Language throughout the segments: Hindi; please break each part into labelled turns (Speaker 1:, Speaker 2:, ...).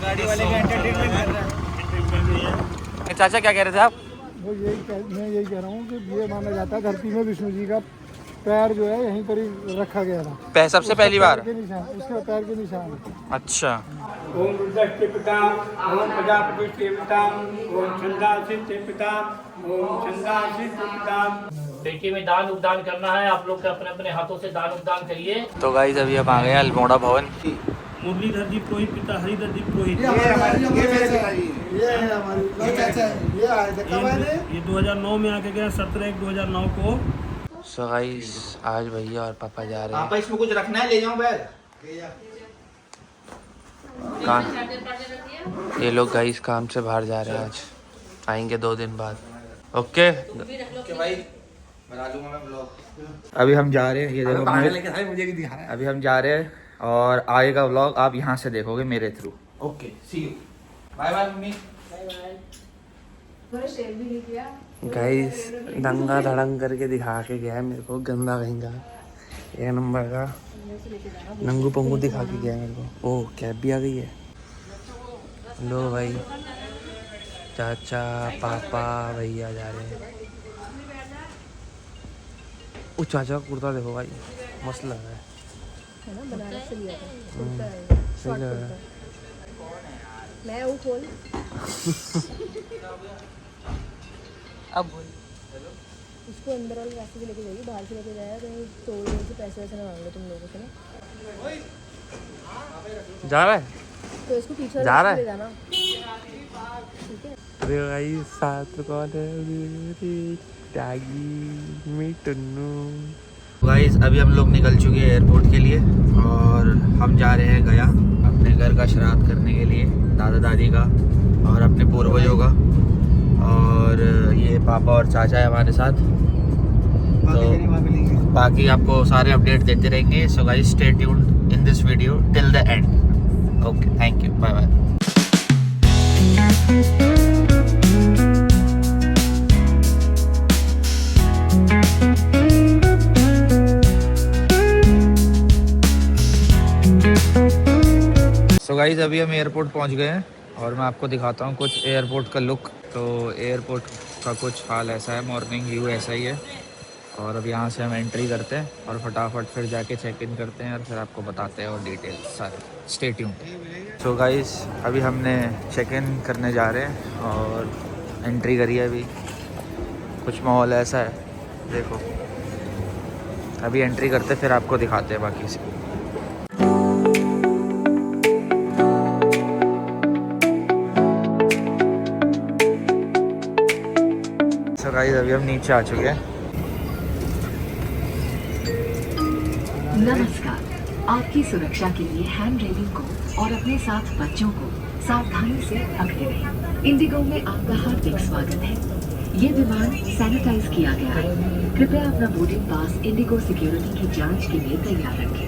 Speaker 1: गाड़ी वाले का एंटरटेनमेंट कर रहा है।
Speaker 2: चाचा क्या कह रहे थे आप?
Speaker 3: वो मैं यही कह रहा हूँ कि ये माना जाता है धरती में विष्णु जी का पैर जो है यहीं पर ही रखा गया था।
Speaker 2: सबसे पहली बार
Speaker 3: उसके पैर के निशान।
Speaker 2: अच्छा।
Speaker 1: ओम रुद्रस्य पिताम, ओम प्रजापतिस्य पिताम, ओम छंदास्य पिताम, ओम छंदास्य पिताम।
Speaker 4: पेटी में दान उपदान करना है, आप लोग के अपने अपने हाथों से दान उपदान करिए।
Speaker 2: तो गाइस अभी हम आ गए अल्मोड़ा भवन।
Speaker 1: मुरलीधर जी पुरोहित, पिता हरिधर जी पुरोहित। ये 2009 में आके गया, 17/1/2009 को।
Speaker 2: सो गाइस आज भैया और पापा जा रहे हैं।
Speaker 5: पापा इसमें कुछ रखना है, ले जाऊं बैग?
Speaker 2: ये लोग गाइस काम से बाहर जा रहे हैं, आज आएंगे 2 दिन बाद। ओके
Speaker 5: भाई बना लूंगा मैं ब्लॉग।
Speaker 2: अभी हम जा रहे हैं, ये देखो
Speaker 5: मुझे भी दिखा रहा है।
Speaker 2: अभी हम जा रहे हैं और आगे का व्लॉग आप यहाँ से देखोगे मेरे थ्रू।
Speaker 5: Okay see you, bye bye mummy.
Speaker 2: Guys दंगा धड़ंग करके दिखा के गया है मेरे को, गंदा कहेंगा 1 नंबर का नंगू पंगू दिखा के गया है मेरे को। ओह कैब भी आ गई है। लो भाई चाचा पापा भैया जा रहे हैं। ओ चाचा का कुर्ता देखो भाई, मस्त लग रहा है।
Speaker 6: बनारस से लिया था,
Speaker 2: सही लग रहा है।
Speaker 6: मैं वो खोल
Speaker 2: अब बोल
Speaker 6: उसको अंदर वाले रास्ते से लेके जाइए, बाहर से लेके जाया कहीं तोड़ने से पैसे वैसे ना मांग लो तुम लोगों से ना।
Speaker 2: जा रहा है,
Speaker 6: तो इसको पीछे
Speaker 2: जा रहा है।
Speaker 6: ले जाना, ठीक है?
Speaker 2: अरे भाई साथ कौन है? मेरी टागी मी टुन्नू। गाइस अभी हम लोग निकल चुके हैं एयरपोर्ट के लिए और हम जा रहे हैं गया अपने घर का श्राद्ध करने के लिए, दादा दादी का और अपने पूर्वजों का। और ये पापा और चाचा है हमारे साथ, तो बाकी आपको सारे अपडेट देते रहेंगे। So guys stay tuned in this video till the end. Okay thank you, bye bye. So guys अभी हम एयरपोर्ट पहुंच गए हैं और मैं आपको दिखाता हूं कुछ एयरपोर्ट का लुक। तो एयरपोर्ट का कुछ हाल ऐसा है, मॉर्निंग व्यू ऐसा ही है। और अब यहाँ से हम एंट्री करते हैं और फटाफट फिर जाके चेक इन करते हैं और फिर आपको बताते हैं और डिटेल्स सारे। Stay tuned. सो गाइस अभी हमने चेक इन करने जा रहे हैं और एंट्री करी है। अभी कुछ माहौल ऐसा है, देखो अभी एंट्री करते फिर आपको दिखाते हैं बाकी से। सो गाइस अभी हम नीचे आ चुके हैं।
Speaker 7: नमस्कार, आपकी सुरक्षा के लिए हैंड रेलिंग को और अपने साथ बच्चों को सावधानी से पकड़े रहें। इंडिगो में आपका हार्दिक स्वागत है। ये विमान सैनिटाइज किया गया है। कृपया अपना बोर्डिंग पास इंडिगो सिक्योरिटी की जांच के लिए तैयार रखें।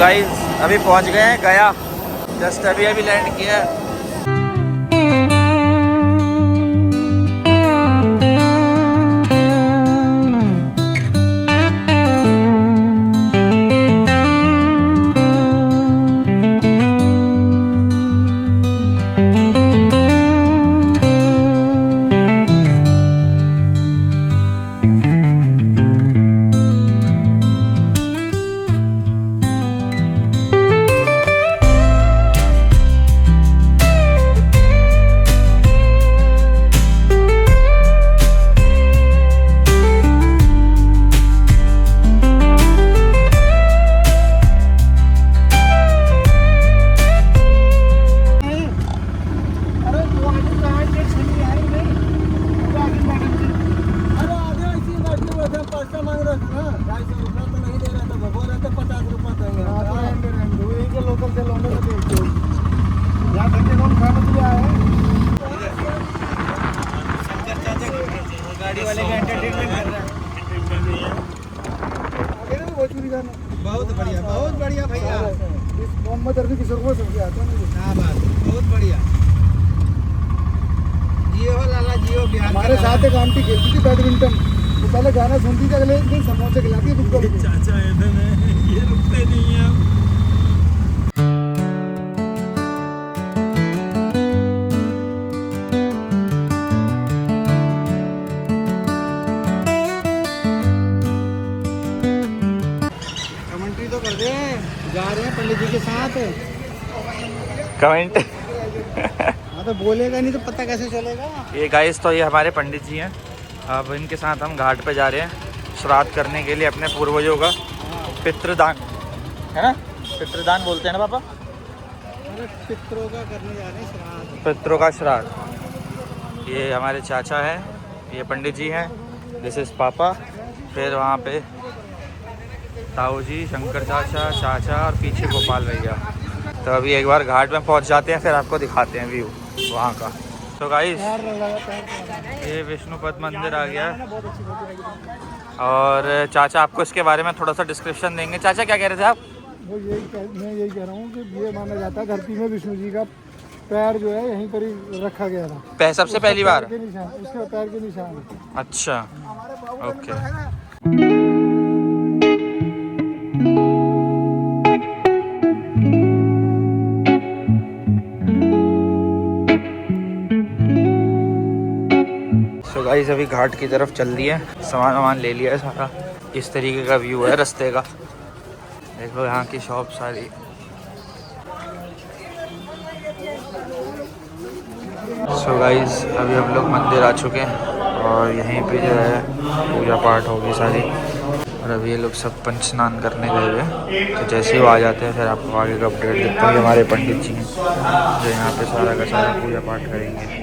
Speaker 2: गाइस अभी पहुंच गए हैं गया, जस्ट अभी लैंड किया है।
Speaker 5: बढ़िया भैया।
Speaker 3: इस मोहम्मद अरबी किशोर को समझ आता है।
Speaker 5: क्या बात, बहुत बढ़िया। जियो लाला जियो, बिहार
Speaker 3: हमारे
Speaker 5: का
Speaker 3: साथ एक आंटी खेलती थी बैडमिंटन, वो पहले गाना सुनती थी, अगले दिन समोसे खिलाती है दुकान को।
Speaker 1: चाचा ये रुकते नहीं हैं।
Speaker 5: कमेंट्री तो कर दे, जा रहे हैं पंडित जी के साथ।
Speaker 2: कमेंट।
Speaker 5: हाँ तो बोलेगा नहीं तो पता कैसे चलेगा।
Speaker 2: ये गाइस तो ये हमारे पंडित जी हैं। अब इनके साथ हम घाट पे जा रहे हैं श्राद्ध करने के लिए अपने पूर्वजों का पितृदान, है ना? पितृदान बोलते हैं ना पापा?
Speaker 5: अरे पितरों का करने जा रहे हैं श्राद्ध।
Speaker 2: पितरों का श्राद्ध। ये हमारे चाचा हैं, ये पंडित जी हैं, दिस इज पापा। फिर वहाँ पे ताऊ जी, शंकर चाचा, चाचा और पीछे गोपाल भैया। तो अभी एक बार घाट में पहुँच जाते हैं, फिर आपको दिखाते हैं व्यू वहाँ का। तो गाइस ये विष्णुपद मंदिर आ गया और चाचा आपको इसके बारे में थोड़ा सा डिस्क्रिप्शन देंगे। चाचा क्या कह रहे थे आप?
Speaker 3: मैं यही कह रहा हूँ कि ये माना जाता है धरती में विष्णु जी का पैर जो है यहीं पर ही रखा गया था।
Speaker 2: सबसे पहली बार?
Speaker 3: उसके पैर के निशान।
Speaker 2: अच्छा, ओके। तो गाइस अभी घाट की तरफ चल दिए, सामान वामान ले लिया है सारा। इस तरीके का व्यू है रास्ते का, देख लो यहाँ की शॉप सारी। सो गाइस अभी हम लोग मंदिर आ चुके हैं और यहीं पे जो है पूजा पाठ होगी सारी। और अभी ये लोग सब पंच स्नान करने गए हुए हैं, तो जैसे ही वो आ जाते हैं फिर आपको आगे का अपडेट देते हैं। हमारे पंडित जी हैं जो यहाँ पे सारा का सारा पूजा पाठ करेंगे।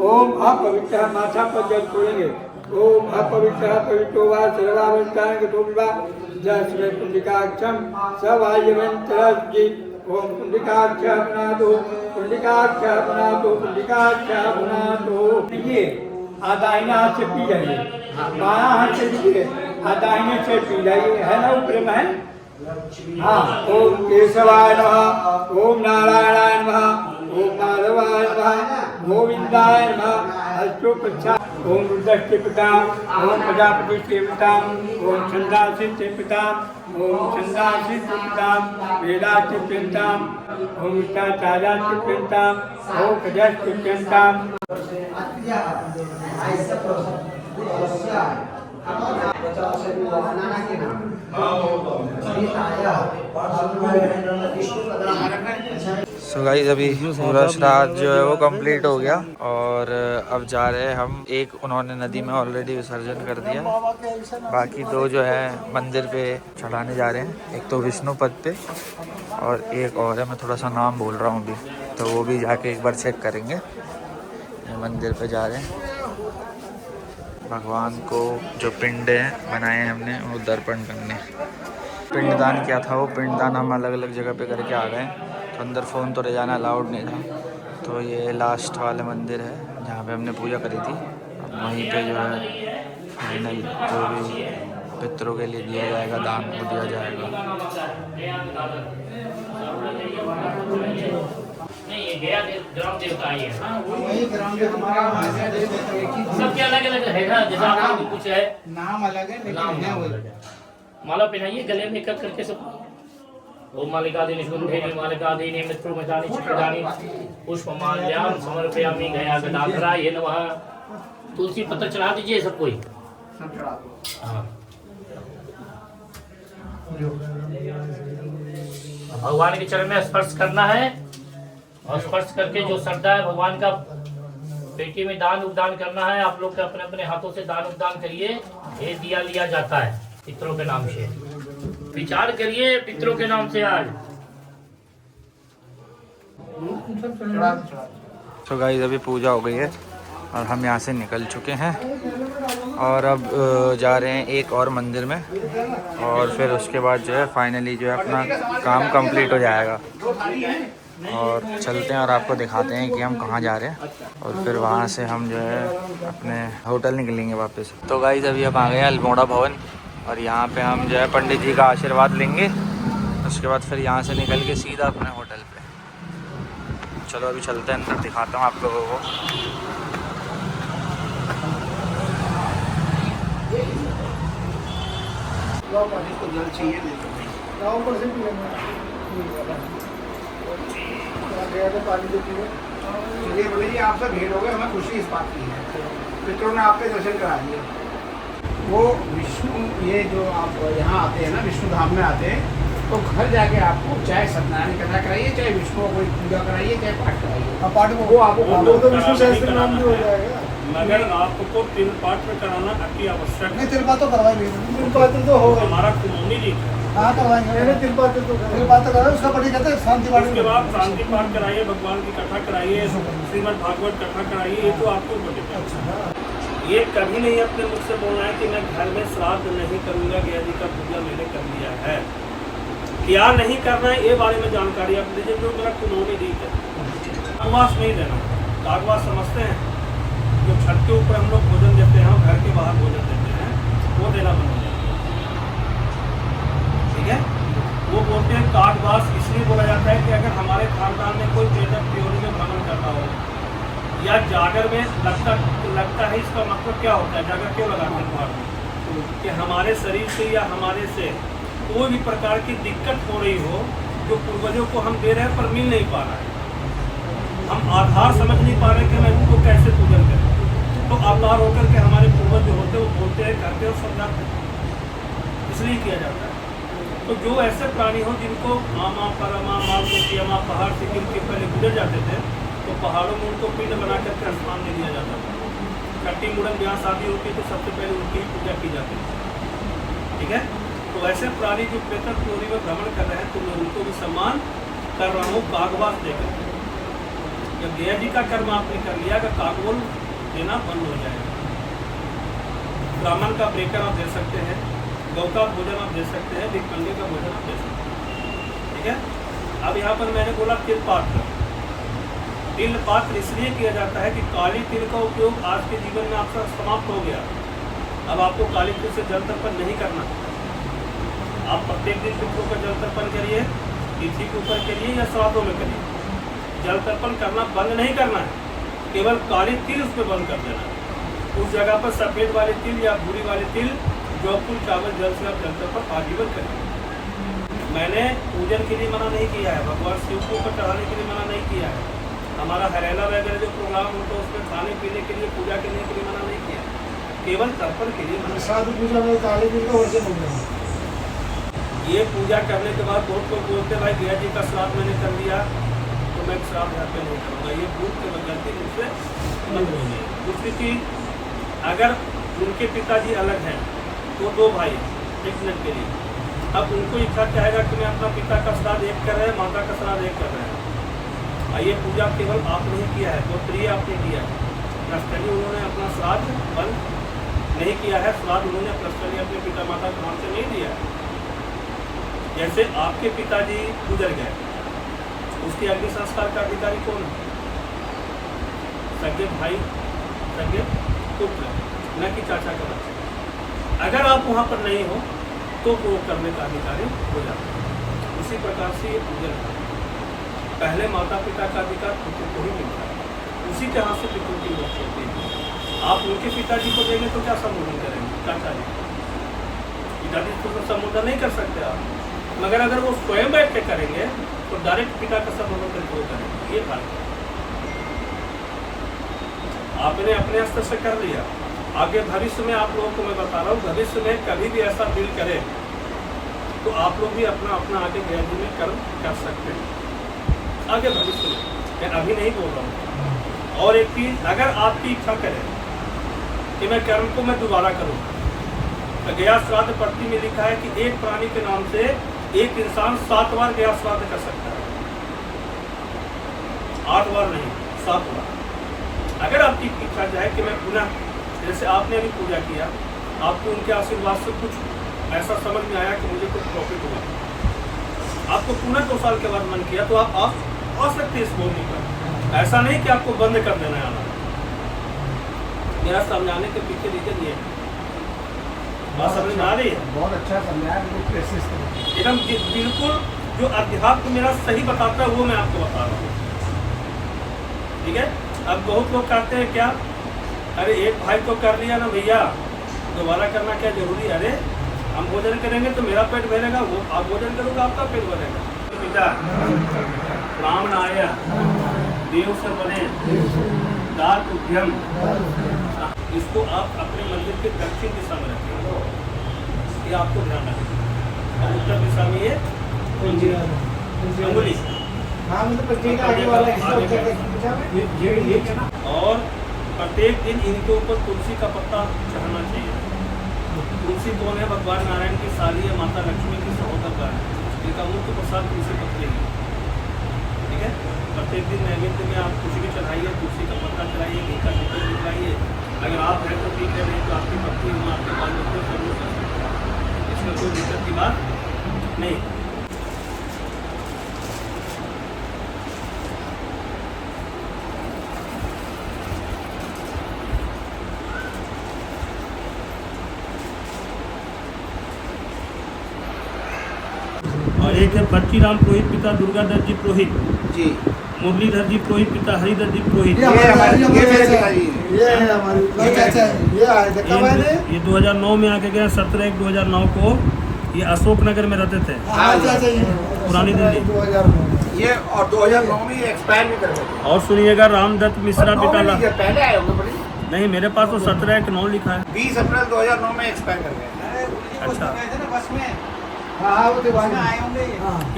Speaker 1: ओम अपवित्र माथा पर जल छोड़ेंगे। ओम अपवित्र पवित्रो वा सर्वावस्थान गतो विवा जस्वे पुंडिकाक्षम सवायवंतरज्जि। ओम पुंडिकाक्ष अपनातो पुंडिकाक्ष अपनातो पुंडिकाक्ष अपनातो। ये दाहिने हाथ से पी जाइए, बायां हाथ से लीजिए, दाहिने से पी जाइए, है ना? ऊपर में है। हाँ, ओम केशवाय नमः, ओम नारायणाय नमः, ओम माधवाय नमः, गोविंदाय नमः। अष्टोपचार। ओम रुद्रस्य पिताम, ओम प्रजापति पिताम, ओम छंदासि पिताम, ओम छंदासि पिताम, वेदास्य पिताम, ओम विष्टाचार्यास्य पिताम, ओम कजस्य पिताम।
Speaker 2: सो गाइस अभी पूरा श्राद्ध जो है वो कंप्लीट हो गया और अब जा रहे हैं हम। एक उन्होंने नदी में ऑलरेडी विसर्जन कर दिया, बाकी दो जो है मंदिर पे चढ़ाने जा रहे हैं। एक तो विष्णुपद पे और एक और है, मैं थोड़ा सा नाम बोल रहा हूँ अभी, तो वो भी जाके एक बार चेक करेंगे। मंदिर पे जा रहे हैं, भगवान को जो पिंड है बनाए हैं हमने वो दर्पण करने। पिंडदान क्या था, वो पिंडदान हम अलग अलग जगह पे करके आ गए, तो अंदर फ़ोन तो ले जाना अलाउड नहीं था। तो ये लास्ट वाला मंदिर है जहाँ पे हमने पूजा करी थी। अब वहीं पे जो है फाइनल जो भी पितरों के लिए दिया जाएगा दान वो दिया जाएगा।
Speaker 4: नहीं ये गया ग्राम देवता ही है।
Speaker 5: वही ग्राम देवता हमारा
Speaker 4: सबके अलग अलग है ना, जैसा आपको कुछ है
Speaker 5: नाम अलग है लेकिन है वही।
Speaker 4: माला पहनाइए गले में कट करके सब। ओम मालिकादीनि सुगंधेनि मालिकादीनि मित्रमचानि चित्रदानि पुष्पमाल्यां समर्पयामि गया गदाधराय नमः। तुलसी पत्र चढ़ा दीजिए सब कोई। हाँ। भगवान के चरण में स्पर्श करना है और स्पर्श करके जो श्रद्धा है भगवान का पेटी में दान उपदान करना है। आप लोग अपने अपने हाथों से दान उपदान करिए। ये दिया लिया जाता है पितरों के नाम से। विचार करिए पितरों के नाम से आज।
Speaker 2: तो गाइस अभी पूजा हो गई है और हम यहाँ से निकल चुके हैं और अब जा रहे हैं एक और मंदिर में और फिर उसके बाद जो है फाइनली जो है अपना काम कंप्लीट हो जाएगा और चलते हैं और आपको दिखाते हैं कि हम कहाँ जा रहे हैं और फिर वहाँ से हम जो है अपने होटल निकलेंगे वापस। तो गाइस अभी हम आ गए हैं अल्मोड़ा भवन और यहाँ पे हम जो है पंडित जी का आशीर्वाद लेंगे। उसके बाद फिर यहाँ से निकल के सीधा अपने होटल पे। चलो अभी चलते हैं अंदर, दिखाता हूँ आप लोगों को।
Speaker 3: गाँव पर से गया तो पानी देती है।
Speaker 8: चलिए बोले जी आपसे भेंट हो गए, हमें खुशी इस बात की है, पितरों ने आपके दर्शन करा दिए। वो विष्णु, ये जो आप यहाँ आते हैं ना, विष्णु धाम में आते हैं, तो घर जाके आपको चाहे सत्यनारायण कथा कराइए, चाहे विष्णु को कोई पूजा कराइए, चाहे पाठ कराइए।
Speaker 3: पाठ
Speaker 8: वो आपको
Speaker 3: तो विष्णु सहस्त्र नाम भी हो जाएगा।
Speaker 9: मगर आपको तिल पाठ में कराना अति आवश्यक है।
Speaker 3: तिल पाठ तो करवाएंगे, तिल पाठ तो होगा।
Speaker 9: हमारा कुमोनी जी
Speaker 3: हाँ करवाएंगे, तिल पाठ तो कराए। उसका पढ़ी कहते हैं शांति पाठ।
Speaker 9: उसके बाद शांति पाठ कराइए, भगवान की कथा कराइए, श्रीमद् भागवत कथा कराइए। ये तो आपको बता, ये कभी नहीं अपने मुख से बोलना है कि मैं घर में श्राद्ध नहीं करूँगा, गया जी का पूजा मैंने कर लिया है। क्या नहीं करना है ये बारे में जानकारी आप दीजिए। जो मेरा कुमोनी जी है, कागवास नहीं देना। कागवास समझते हैं, जो छत के ऊपर हम लोग भोजन देते हैं, घर के बाहर भोजन देते हैं, वो देना बंद हो जाता है। ठीक है, वो बोलते हैं कागवास इसलिए बोला जाता है कि अगर हमारे खानदान में कोई प्रेतक त्योरी में भ्रमण करता हो या जागर में लगता है, इसका मतलब क्या होता है? जागर क्यों लगाते हैं बाहर में? कि हमारे शरीर से या हमारे से कोई भी प्रकार की दिक्कत हो रही हो जो पूर्वजों को हम दे रहे हैं पर मिल नहीं पा रहा है, हम आधार समझ नहीं पा रहे कि मैं उनको कैसे पूजन करें, तो आधार होकर के हमारे पूर्वज जो होते हैं वो बोलते हैं, करते हैं और समझाते हैं, इसलिए किया जाता है। तो जो ऐसे प्राणी हो जिनको मामा परमा मामा पहाड़ से गिर के पहले गुजर जाते थे, तो पहाड़ों में उनको पिंड बना करके आसमान दे दिया जाता था। कट्टी मुड़न ब्याह शादी होती तो सबसे पहले उनकी ही पूजा की जाती थी। ठीक है, तो ऐसे प्राणी जो प्रेतक त्योरी में भ्रमण कर रहे हैं, तो मैं उनको भी सम्मान कर रहा हूँ कागवास देकर। जब गया जी का कर्म आपने कर लिया, अगर कागवल देना बंद हो जाएगा। ब्राह्मण का ब्रेकर आप दे सकते हैं, गौ का भोजन आप दे सकते हैं, भिक्षुक का भोजन आप दे सकते हैं। ठीक है, अब यहाँ पर मैंने बोला तिल पात्र। तिल पात्र इसलिए किया जाता है कि काली तिल का उपयोग आज के जीवन में आपका समाप्त हो गया। अब आपको काली तिल से जल तर्पण नहीं करना। आप प्रत्येक दिन पितरों का जल तर्पण करिए, तिथि के ऊपर करिए या श्राद्धों में करिए। जल तर्पण करना बंद नहीं करना है, केवल काली तिल उस पर बंद कर देना है। उस जगह पर सफ़ेद वाले तिल या भूरी वाले तिल, जौपुर चावल जल से आप जल तर्पण आजीवन करिए। मैंने पूजन के लिए मना नहीं किया है, भगवान शिव को ऊपर चढ़ाने के लिए मना नहीं किया है। हमारा हरेला वगैरह जो प्रोग्राम होता है उसमें खाने पीने के लिए, पूजा करने के लिए मना नहीं किया, केवल तर्पण के लिए।
Speaker 3: साधु पूजा में काली तिल का वर्जन हो गया।
Speaker 9: ये पूजा करने के बाद बहुत लोग बोलते भाई गया जी का श्राद्ध मैंने कर लिया तो मैं श्राद्ध घर पे नहीं करूँगा। ये भूल के गलती मुझसे बंद हो गई। दूसरी चीज़, अगर उनके पिताजी अलग हैं तो दो भाई एक मिनट के लिए, अब उनको इच्छा चाहेगा कि मैं अपना पिता का श्राद्ध एक कर रहे हैं, माता का श्राद्ध एक कर रहे हैं। ये पूजा केवल आप नहीं किया है, गोत्रीय आपने किया है। पर्सनली उन्होंने अपना श्राद्ध बंद नहीं किया है, श्राद्ध उन्होंने पर्सनली अपने पिता माता को नाम से नहीं दिया है। जैसे आपके पिताजी गुजर गए, उसके अग्नि संस्कार का अधिकारी कौन है? सगे भाई, सगे पुत्र, न कि चाचा का बच्चा। अगर आप वहाँ पर नहीं हो तो वो करने का अधिकारी हो जाता है। उसी प्रकार से ये पूजन है। पहले माता पिता का अधिकार पुत्र को ही मिलता है, उसी तरह से पितरों की बात होती है। आप उनके पिताजी को देंगे तो क्या संबोधन करेंगे? चाचा जी, पिताजी को तो संबोधन नहीं कर सकते आप, मगर अगर वो स्वयं बैठ के करेंगे तो डायरेक्ट पिता का संबोधन करके वो करेंगे। ये बात आपने अपने स्तर से कर लिया। आगे भविष्य में आप लोगों को मैं बता रहा हूँ, भविष्य में कभी भी ऐसा दिल करे तो आप लोग भी अपना अपना आगे गया जी में कर्म कर सकते हैं। आगे भविष्य में, मैं अभी नहीं बोल रहा हूँ। और एक चीज़, अगर आपकी इच्छा करे कि मैं कर्म को मैं दोबारा करूँ, तो गया श्राद्ध पट्टी में लिखा है कि एक प्राणी के नाम से एक इंसान 7 बार गया श्राद्ध कर सकता है, 8 बार नहीं, 7 बार। अगर आपकी इच्छा चाहे कि मैं पुनः, जैसे आपने अभी पूजा किया, आपको उनके आशीर्वाद से कुछ ऐसा समझ में आया कि मुझे कुछ प्रॉफिट हुआ, आपको पुनः 2 साल के बाद मन किया, तो आप आ सकते हैं इस बोलने पर। ऐसा नहीं कि आपको बंद कर देना है आना। मेरा समझाने के पीछे रीजन ये है। बात समझ में आ रही है?
Speaker 8: बहुत अच्छा समझाया,
Speaker 9: एकदम बिल्कुल जो अध्यात्म मेरा सही बताता है वो मैं आपको बता रहा हूँ, ठीक है। अब बहुत लोग कहते हैं क्या, अरे एक भाई तो कर लिया ना भैया, दोबारा करना क्या जरूरी है? अरे हम भोजन करेंगे तो मेरा पेट भरेगा, वो आप भोजन करोगे आपका पेट भरेगा। पिता ब्राह्मण आया, देव से बने, दात उद्यम, इसको आप अपने मंदिर के दक्षिण दिशा में रखें, ये आपको ध्यान रखें। और उत्तर दिशा में ये अंगुली, और प्रत्येक दिन इनके ऊपर तुलसी का पत्ता चढ़ाना चाहिए। तुलसी कौन है? भगवान नारायण की साली है, माता लक्ष्मी की सहोदर है, इनका मुख्य प्रसाद तुलसी पत्ते है, ठीक है। प्रत्येक दिन नैवेद्य में आप कुछ भी चढ़ाइए, तुलसी का पत्ता चढ़ाइए, घी का टिकट दिखाइए। अगर आप हैं तो ठीक है, नहीं तो आपकी पत्नी हो, आपके बाल बच्चे जरूर कर सकते हैं, इसमें कोई दिक्कत की बात नहीं। और एक है बच्चीराम पुरोहित पिता दुर्गादत्त जी पुरोहित
Speaker 8: जी,
Speaker 9: मुरलीधर जी पुरोहित पिता हरिदत्त जी पुरोहित।
Speaker 8: ये है हमारी,
Speaker 9: ये 2009 में आके गया, 17/1/2009 को ये अशोकनगर में रहते थे, पुरानी दिल्ली।
Speaker 8: ये और 2009 में ये एक्सपायर भी कर गए।
Speaker 9: और सुनिएगा, रामदत्त मिश्रा पिता
Speaker 8: पहले आए होंगे बड़ी,
Speaker 9: नहीं, मेरे पास तो 17/1/9 लिखा है।
Speaker 8: 20 अप्रैल 2009 में एक्सपायर कर गए।
Speaker 9: अच्छा,
Speaker 8: बस में आए होंगे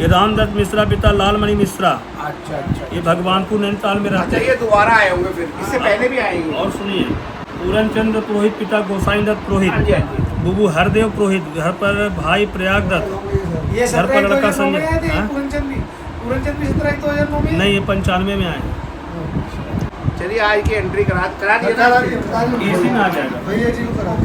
Speaker 9: ये रामदत्त मिश्रा पिता लालमणि मिश्रा,
Speaker 8: अच्छा अच्छा,
Speaker 9: ये भगवानपुर नैनीताल में रहते
Speaker 8: अच्छा,
Speaker 9: हैं।
Speaker 8: ये दोबारा आए होंगे फिर, इससे पहले भी आएंगे।
Speaker 9: और सुनिए, पूरन चंद्र पुरोहित पिता गोसाई दत्त पुरोहित,
Speaker 8: हाँ जी, हाँ जी।
Speaker 9: बुबू हरदेव पुरोहित, घर पर भाई प्रयाग दत्त,
Speaker 3: ये
Speaker 9: घर पर लड़का संजय। नहीं, ये 95 में आए।
Speaker 8: चलिए आज की एंट्री करा दिए ना,
Speaker 9: इसी में आ जाएगा।
Speaker 3: भैया जी को करा